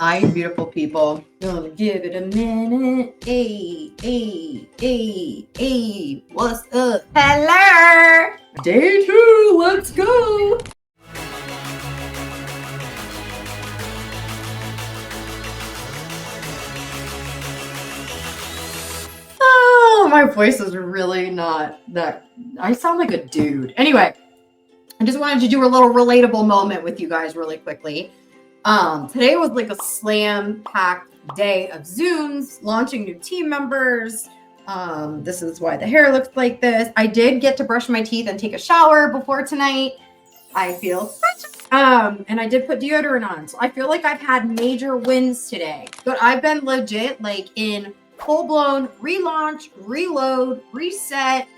Hi, beautiful people. Gonna give it a minute. Hey, hey, hey, hey. What's up? Hello. Day 2. Let's go. Oh, my voice is really not that. I sound like a dude. Anyway, I just wanted to do a little relatable moment with you guys really quickly. Today was like a slam-packed day of Zooms, launching new team members. This is why the hair looks like this. I did get to brush my teeth and take a shower before tonight. I feel fresh. And I did put deodorant on. So I feel like I've had major wins today. But I've been legit like in full-blown relaunch, reload, reset,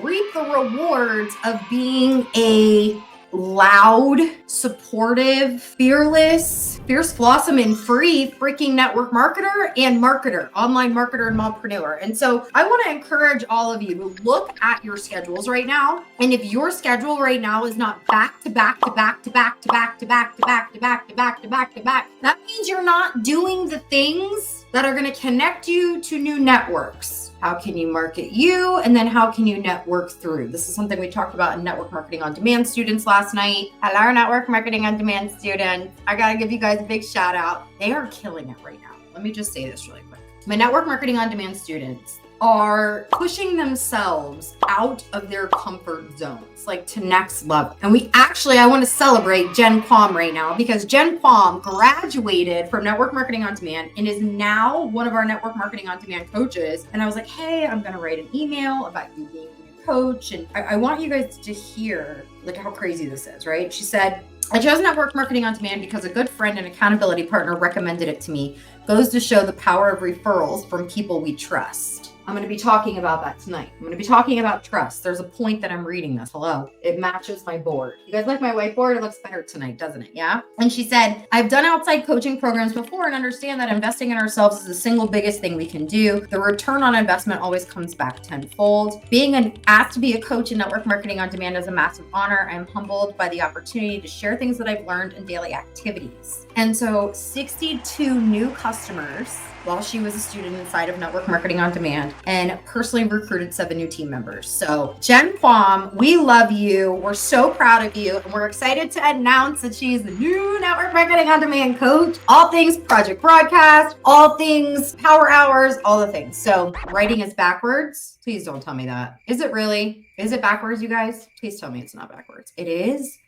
reap the rewards of being a loud, supportive, fearless, fierce, blossom, and free freaking network marketer and marketer, online marketer and mompreneur. And so I want to encourage all of you to look at your schedules right now. And if your schedule right now is not back to back to back to back to back to back to back to back to back to back to back, that means you're not doing the things that are going to connect you to new networks. How can you market you? And then how can you network through? This is something we talked about in Network Marketing on Demand students last night. Hello, Network Marketing on Demand students. I got to give you guys a big shout out. They are killing it right now. Let me just say this really quick. My Network Marketing on Demand students are pushing themselves out of their comfort zones, like to next level. And I want to celebrate Jen Palm right now because Jen Palm graduated from Network Marketing on Demand and is now one of our Network Marketing on Demand coaches. And I was like, hey, I'm going to write an email about you being a new coach. And I want you guys to hear like how crazy this is, right? She said, I chose Network Marketing on Demand because a good friend and accountability partner recommended it to me. Goes to show the power of referrals from people we trust. I'm going to be talking about that tonight. I'm going to be talking about trust. There's a point that I'm reading this. Hello. It matches my board. You guys like my whiteboard? It looks better tonight, doesn't it? Yeah. And she said, I've done outside coaching programs before and understand that investing in ourselves is the single biggest thing we can do. The return on investment always comes back tenfold. Being asked to be a coach in Network Marketing on Demand is a massive honor. I'm humbled by the opportunity to share things that I've learned in daily activities. And so 62 new customers while she was a student inside of Network Marketing on Demand and personally recruited 7 new team members. So Jen Palm, we love you. We're so proud of you. And we're excited to announce that she's the new Network Marketing on Demand coach. All things Project Broadcast, all things Power Hours, all the things. So writing is backwards. Please don't tell me that. Is it really? Is it backwards, you guys? Please tell me it's not backwards. It is?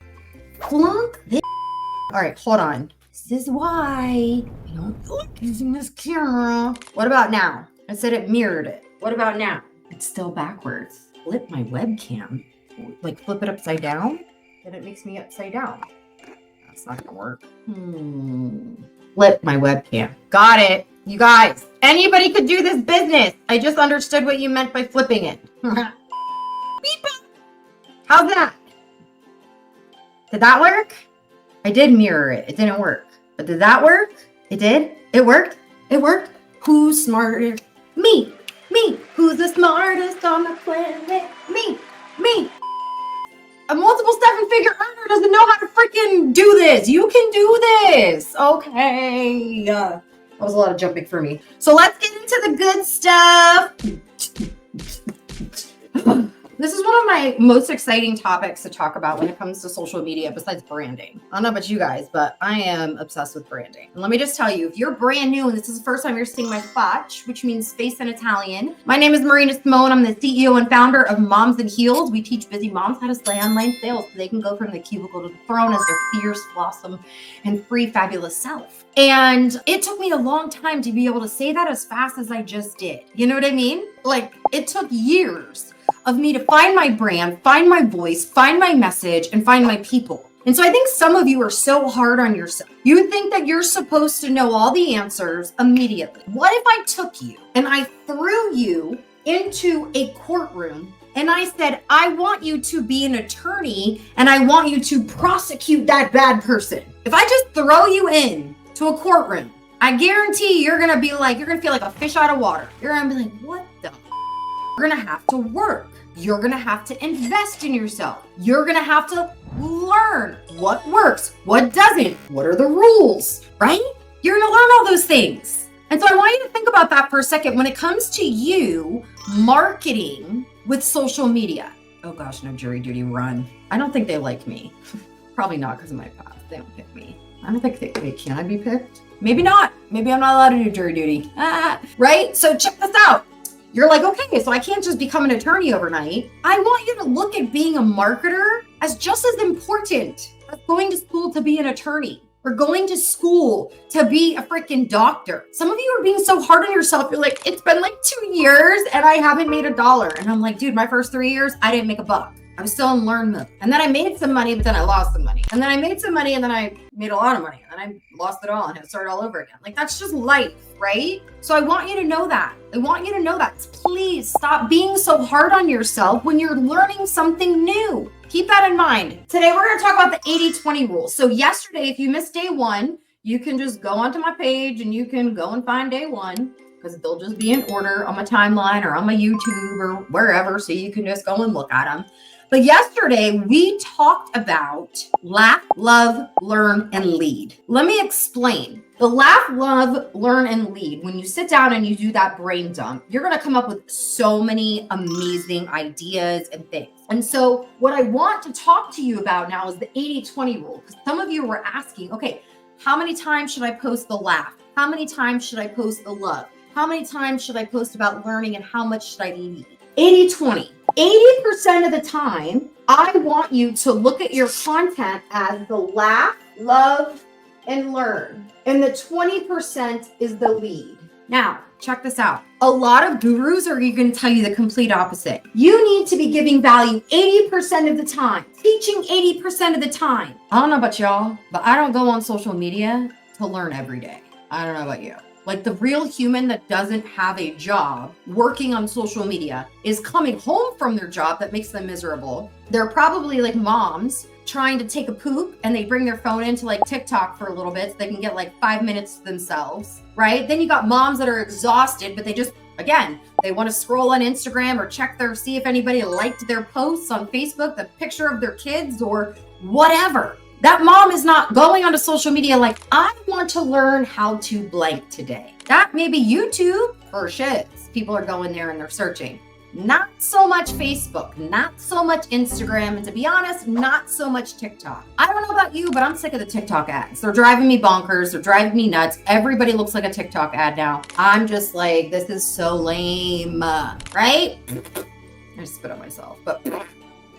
Flunk this. All right, hold on. This is why I don't like using this camera. What about now? I said it mirrored it. What about now? It's still backwards. Flip my webcam. Like flip it upside down? Then it makes me upside down. That's not gonna work. Flip my webcam. Got it. You guys, anybody could do this business. I just understood what you meant by flipping it. How's that? Did that work? I did mirror it. It didn't work. But did that work? It did? It worked? It worked? Who's smarter? Me. Me. Who's the smartest on the planet? Me. Me. A multiple seven-figure earner doesn't know how to freaking do this. You can do this. Okay. That was a lot of jumping for me. So let's get into the good stuff. This is one of my most exciting topics to talk about when it comes to social media besides branding. I don't know about you guys, but I am obsessed with branding. And let me just tell you, if you're brand new and this is the first time you're seeing my faccia, which means face in Italian, my name is Marina Simone. I'm the CEO and founder of Moms and Heels. We teach busy moms how to slay online sales so they can go from the cubicle to the throne as their fierce, blossom, and free, fabulous self. And it took me a long time to be able to say that as fast as I just did. You know what I mean? Like, it took years of me to find my brand, find my voice, find my message, and find my people. And so I think some of you are so hard on yourself. You think that you're supposed to know all the answers immediately. What if I took you and I threw you into a courtroom and I said, I want you to be an attorney and I want you to prosecute that bad person? If I just throw you in to a courtroom, I guarantee you're gonna feel like a fish out of water. You're gonna be like, what the? You're gonna have to work. You're gonna have to invest in yourself. You're gonna have to learn what works, what doesn't, what are the rules, right? You're going to learn all those things. And so I want you to think about that for a second when it comes to you marketing with social media. Oh gosh, no jury duty, run. I don't think they like me. Probably not because of my past. They don't pick me. I don't think can I be picked? Maybe not. Maybe I'm not allowed to do jury duty. Right? So check this out. You're like, okay, so I can't just become an attorney overnight. I want you to look at being a marketer as just as important as going to school to be an attorney or going to school to be a freaking doctor. Some of you are being so hard on yourself. You're like, it's been like 2 years and I haven't made $1. And I'm like, dude, my first 3 years, I didn't make $1. I was still in learn mode. And then I made some money, but then I lost some money. And then I made some money and then I made a lot of money. And then I lost it all and had to start all over again. Like that's just life, right? So I want you to know that. I want you to know that. Please stop being so hard on yourself when you're learning something new. Keep that in mind. Today, we're going to talk about the 80-20 rule. So yesterday, if you missed day one, you can just go onto my page and you can go and find day one because they'll just be in order on my timeline or on my YouTube or wherever. So you can just go and look at them. But yesterday, we talked about laugh, love, learn, and lead. Let me explain. The laugh, love, learn, and lead, when you sit down and you do that brain dump, you're going to come up with so many amazing ideas and things. And so what I want to talk to you about now is the 80-20 rule. Because some of you were asking, okay, how many times should I post the laugh? How many times should I post the love? How many times should I post about learning and how much should I lead? 80-20. 80% of the time, I want you to look at your content as the laugh, love, and learn. And the 20% is the lead. Now, check this out. A lot of gurus are going to tell you the complete opposite. You need to be giving value 80% of the time, teaching 80% of the time. I don't know about y'all, but I don't go on social media to learn every day. I don't know about you. Like the real human that doesn't have a job working on social media is coming home from their job that makes them miserable. They're probably like moms trying to take a poop and they bring their phone into like TikTok for a little bit so they can get like 5 minutes to themselves, right? Then you got moms that are exhausted, but they just, again, they want to scroll on Instagram or check see if anybody liked their posts on Facebook, the picture of their kids or whatever. That mom is not going onto social media like, I want to learn how to blank today. That may be YouTube or shits. People are going there and they're searching. Not so much Facebook, not so much Instagram, and to be honest, not so much TikTok. I don't know about you, but I'm sick of the TikTok ads. They're driving me bonkers. They're driving me nuts. Everybody looks like a TikTok ad now. I'm just like, this is so lame, right? I just spit on myself, but...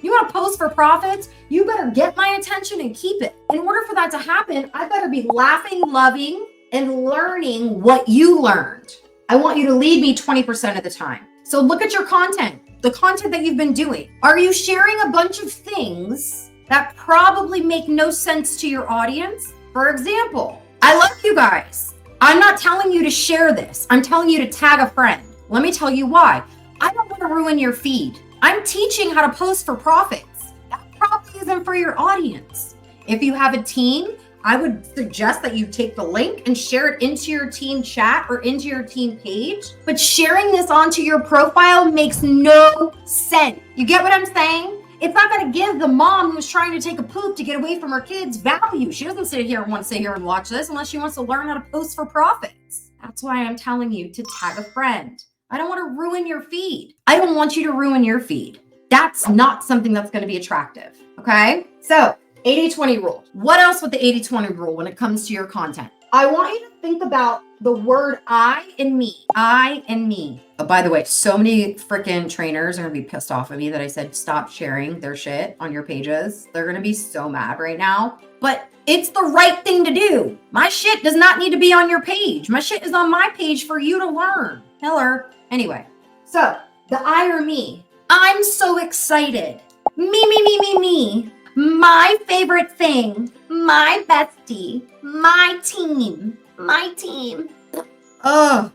You want to post for profits? You better get my attention and keep it. In order for that to happen, I better be laughing, loving, and learning what you learned. I want you to lead me 20% of the time. So look at your content, the content that you've been doing. Are you sharing a bunch of things that probably make no sense to your audience? For example, I love you guys. I'm not telling you to share this. I'm telling you to tag a friend. Let me tell you why. I don't want to ruin your feed. I'm teaching how to post for profits. That probably isn't for your audience. If you have a team, I would suggest that you take the link and share it into your team chat or into your team page. But sharing this onto your profile makes no sense. You get what I'm saying? It's not going to give the mom who's trying to take a poop to get away from her kids value. She doesn't sit here and want to sit here and watch this unless she wants to learn how to post for profits. That's why I'm telling you to tag a friend. I don't want to ruin your feed. I don't want you to ruin your feed. That's not something that's going to be attractive. Okay? So 80-20 rule. What else with the 80-20 rule when it comes to your content? I want you to think about the word I and me. I and me. Oh, by the way, so many freaking trainers are going to be pissed off at me that I said stop sharing their shit on your pages. They're going to be so mad right now. But it's the right thing to do. My shit does not need to be on your page. My shit is on my page for you to learn. Hello. Anyway, so the I or me. I'm so excited. Me. My favorite thing. My bestie. My team. Ugh.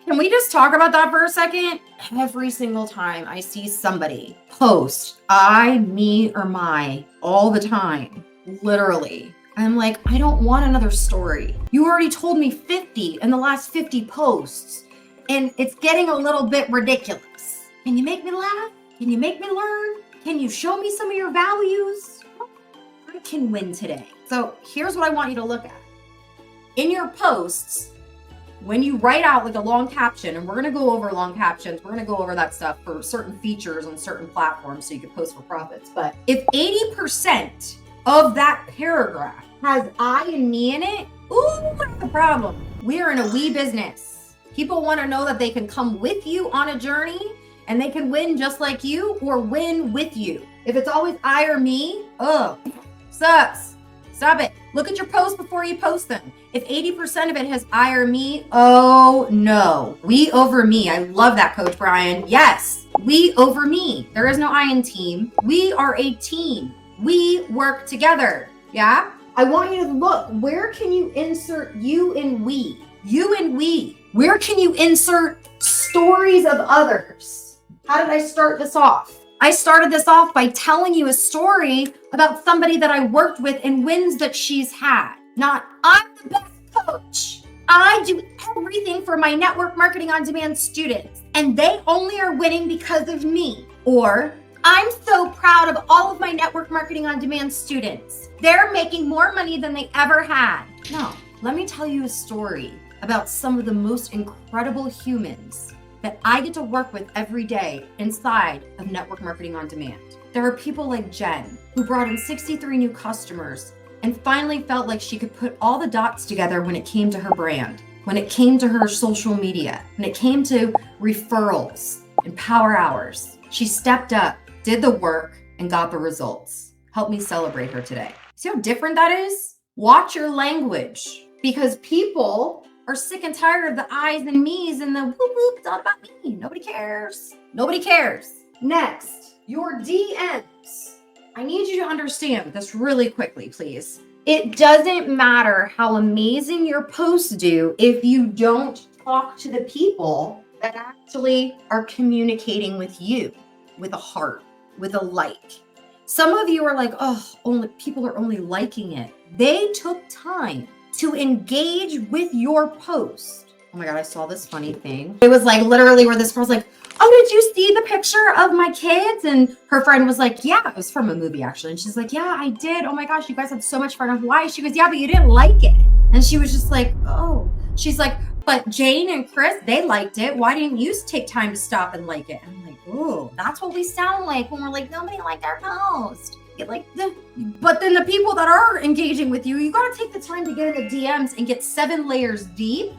Can we just talk about that for a second? Every single time I see somebody post I, me, or my all the time, literally, I'm like, I don't want another story. You already told me 50 in the last 50 posts. And it's getting a little bit ridiculous. Can you make me laugh? Can you make me learn? Can you show me some of your values? I can win today. So here's what I want you to look at. in your posts, when you write out like a long caption, and we're going to go over long captions, we're going to go over that stuff for certain features on certain platforms so you can post for profits. But if 80% of that paragraph has I and me in it, ooh, what's the problem? We're in a we business. People want to know that they can come with you on a journey and they can win just like you or win with you. If it's always I or me, sucks. Stop it. Look at your posts before you post them. If 80% of it has I or me, oh no. We over me. I love that, Coach Brian. Yes, we over me. There is no I in team. We are a team. We work together. Yeah? I want you to look. Where can you insert you and we? You and we. Where can you insert stories of others? How did I start this off? I started this off by telling you a story about somebody that I worked with and wins that she's had. Not, I'm the best coach. I do everything for my network marketing on demand students, and they only are winning because of me. Or, I'm so proud of all of my network marketing on demand students. They're making more money than they ever had. No, let me tell you a story about some of the most incredible humans that I get to work with every day inside of Network Marketing on Demand. There are people like Jen, who brought in 63 new customers and finally felt like she could put all the dots together when it came to her brand, when it came to her social media, when it came to referrals and power hours. She stepped up, did the work, and got the results. Help me celebrate her today. See how different that is? Watch your language, because people are sick and tired of the I's and me's and the whoop whoop, it's all about me. Nobody cares. Nobody cares. Next, your DMs. I need you to understand this really quickly, please. It doesn't matter how amazing your posts do if you don't talk to the people that actually are communicating with you with a heart, with a like. Some of you are like, oh, only people are only liking it. They took time to engage with your post. Oh my God, I saw this funny thing. It was like literally where this girl's like, oh, did you see the picture of my kids? And her friend was like, yeah, it was from a movie actually. And she's like, yeah, I did. Oh my gosh, you guys had so much fun in Hawaii. She goes, yeah, but you didn't like it. And she was just like, oh. She's like, but Jane and Chris, they liked it. Why didn't you take time to stop and like it? And I'm like, oh, that's what we sound like when we're like, nobody liked our post. But then the people that are engaging with you, you got to take the time to get in the DMs and get 7 layers deep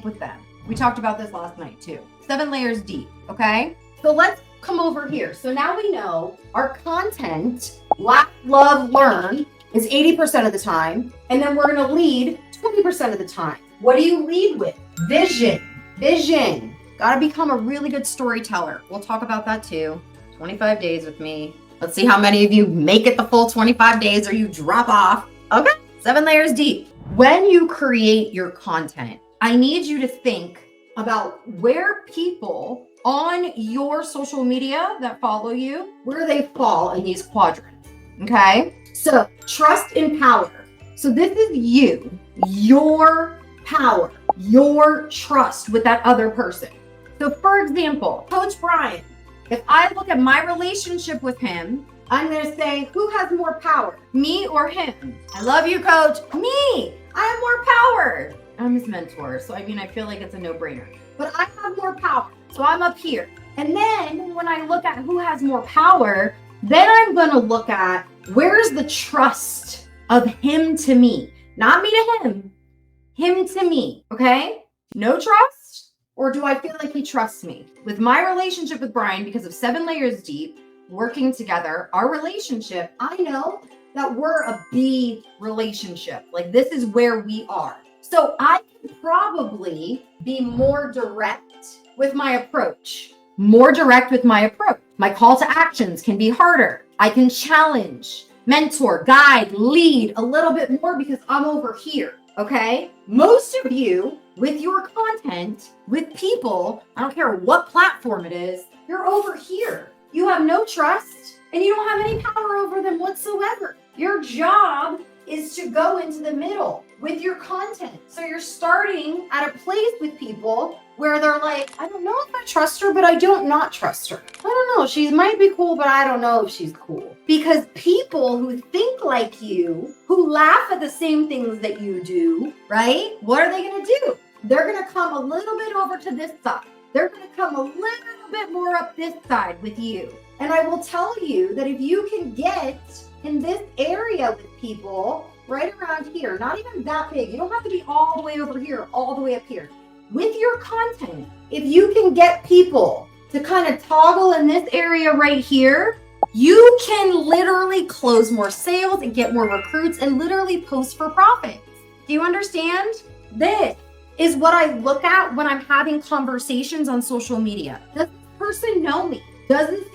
with them. We talked about this last night too. 7 layers deep, okay? So let's come over here. So now we know our content, laugh, love, learn, is 80% of the time. And then we're going to lead 20% of the time. What do you lead with? Vision. Got to become a really good storyteller. We'll talk about that too. 25 days with me. Let's see how many of you make it the full 25 days or you drop off. Okay, 7 layers deep. When you create your content, I need you to think about where people on your social media that follow you, where they fall in these quadrants, okay? So trust and power. So this is you, your power, your trust with that other person. So for example, Coach Brian, if I look at my relationship with him, I'm going to say, who has more power, me or him? I love you, Coach. Me. I have more power. I'm his mentor, so I mean, I feel like it's a no-brainer. But I have more power, so I'm up here. And then when I look at who has more power, then I'm going to look at where's the trust of him to me. Not me to him to me, okay? No trust? Or do I feel like he trusts me? With my relationship with Brian, because of 7 layers deep, working together, our relationship, I know that we're a B relationship. Like this is where we are. So I can probably be more direct with my approach. My call to actions can be harder. I can challenge, mentor, guide, lead a little bit more because I'm over here. Okay? Most of you with your content, with people, I don't care what platform it is, you're over here. You have no trust and you don't have any power over them whatsoever. Your job is to go into the middle. with your content. So you're starting at a place with people where they're like, I don't know if I trust her, but I don't not trust her. I don't know. She might be cool, but I don't know if she's cool. Because people who think like you, who laugh at the same things that you do, right? What are they going to do? They're going to come a little bit over to this side. They're going to come a little bit more up this side with you. And I will tell you that if you can get in this area with people right around here, not even that big, you don't have to be all the way over here, all the way up here. With your content, if you can get people to kind of toggle in this area right here, you can literally close more sales and get more recruits and literally post for profits. Do you understand? This is what I look at when I'm having conversations on social media. Does this person know me? Does this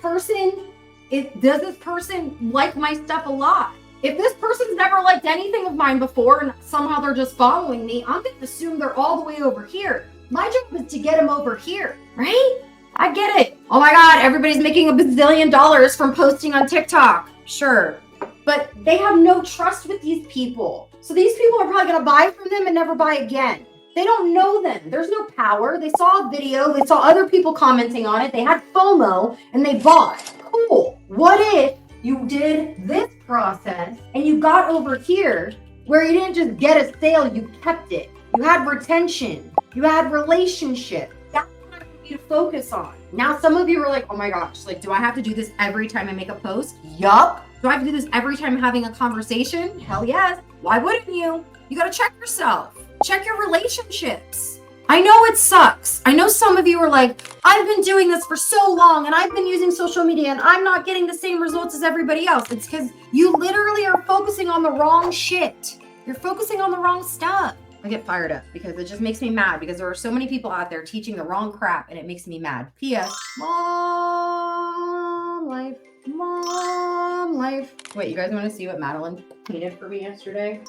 person like my stuff a lot? If this person's never liked anything of mine before and somehow they're just following me, I'm going to assume they're all the way over here. My job is to get them over here, right? I get it. Oh my God, everybody's making $1 bazillion from posting on TikTok. Sure. But they have no trust with these people. So these people are probably going to buy from them and never buy again. They don't know them. There's no power. They saw a video. They saw other people commenting on it. They had FOMO and they bought. Cool. What if you did this process and you got over here where you didn't just get a sale, you kept it. You had retention. You had relationship. That's what I need you to focus on. Now, some of you are like, oh my gosh, like, do I have to do this every time I make a post? Yup. Do I have to do this every time I'm having a conversation? Hell yes. Why wouldn't you? You got to check yourself. Check your relationships. I know it sucks. I know some of you are like, I've been doing this for so long and I've been using social media and I'm not getting the same results as everybody else. It's because you literally are focusing on the wrong shit. You're focusing on the wrong stuff. I get fired up because it just makes me mad because there are so many people out there teaching the wrong crap and it makes me mad. P.S. Mom life. Mom life. Wait, you guys want to see what Madeline painted for me yesterday?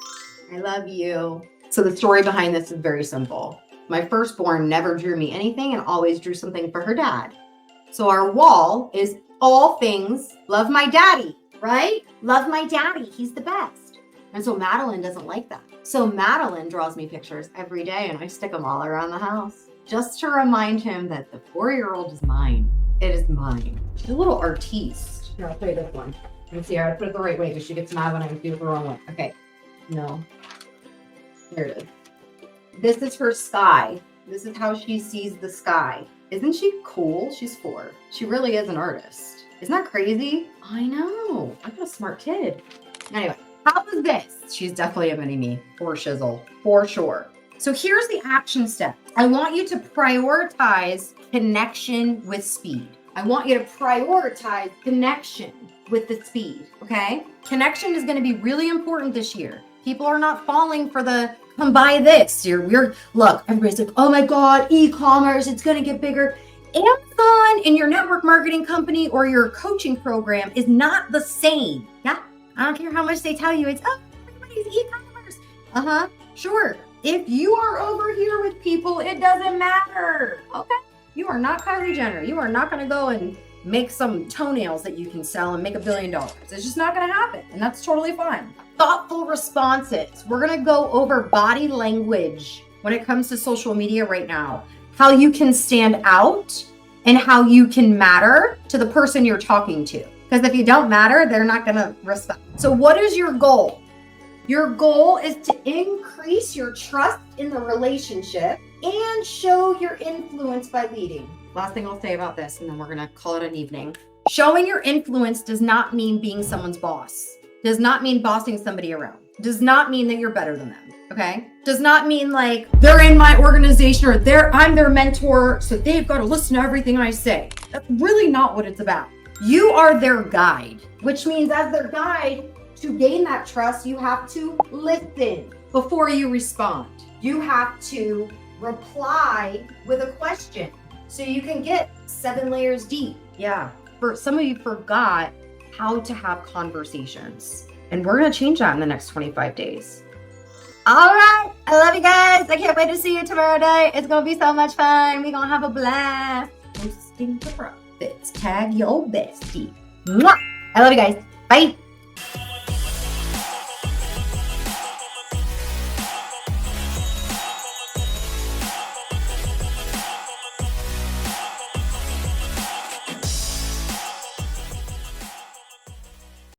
I love you. So the story behind this is very simple. My firstborn never drew me anything and always drew something for her dad. So our wall is all things love my daddy, right? Love my daddy. He's the best. And so Madeline doesn't like that. So Madeline draws me pictures every day and I stick them all around the house just to remind him that the 4-year-old is mine. It is mine. She's a little artiste. Here, I'll show you this one. Let me see. I gotta put it the right way because she gets mad when I do it the wrong way. Okay. No. Here it is. This is her sky. This is how she sees the sky. Isn't she cool? She's 4. She really is an artist. Isn't that crazy? I know. I got a smart kid. Anyway, how was this? She's definitely a mini-me. For shizzle. For sure. So here's the action step. I want you to prioritize connection with speed. I want you to prioritize connection with the speed, okay? Connection is going to be really important this year. People are not falling for the come buy this. Look, everybody's like, oh my God, e-commerce, it's going to get bigger. Amazon and your network marketing company or your coaching program is not the same. Yeah. I don't care how much they tell you. It's, oh, everybody's e-commerce. Sure. If you are over here with people, it doesn't matter. Okay. You are not Kylie Jenner. You are not going to go and make some toenails that you can sell and make $1 billion. It's just not going to happen. And that's totally fine. Thoughtful responses. We're going to go over body language when it comes to social media right now. How you can stand out and how you can matter to the person you're talking to. Because if you don't matter, they're not going to respect. So what is your goal? Your goal is to increase your trust in the relationship and show your influence by leading. Last thing I'll say about this, and then we're going to call it an evening. Showing your influence does not mean being someone's boss. Does not mean bossing somebody around. Does not mean that you're better than them. Okay? Does not mean like they're in my organization or I'm their mentor, so they've got to listen to everything I say. That's really not what it's about. You are their guide, which means as their guide, to gain that trust, you have to listen before you respond. You have to reply with a question so you can get 7 layers deep. Yeah. For some of you forgot how to have conversations. And we're going to change that in the next 25 days. All right. I love you guys. I can't wait to see you tomorrow night. It's going to be so much fun. We're going to have a blast. Posting the profits. Tag your bestie. Mwah! I love you guys. Bye.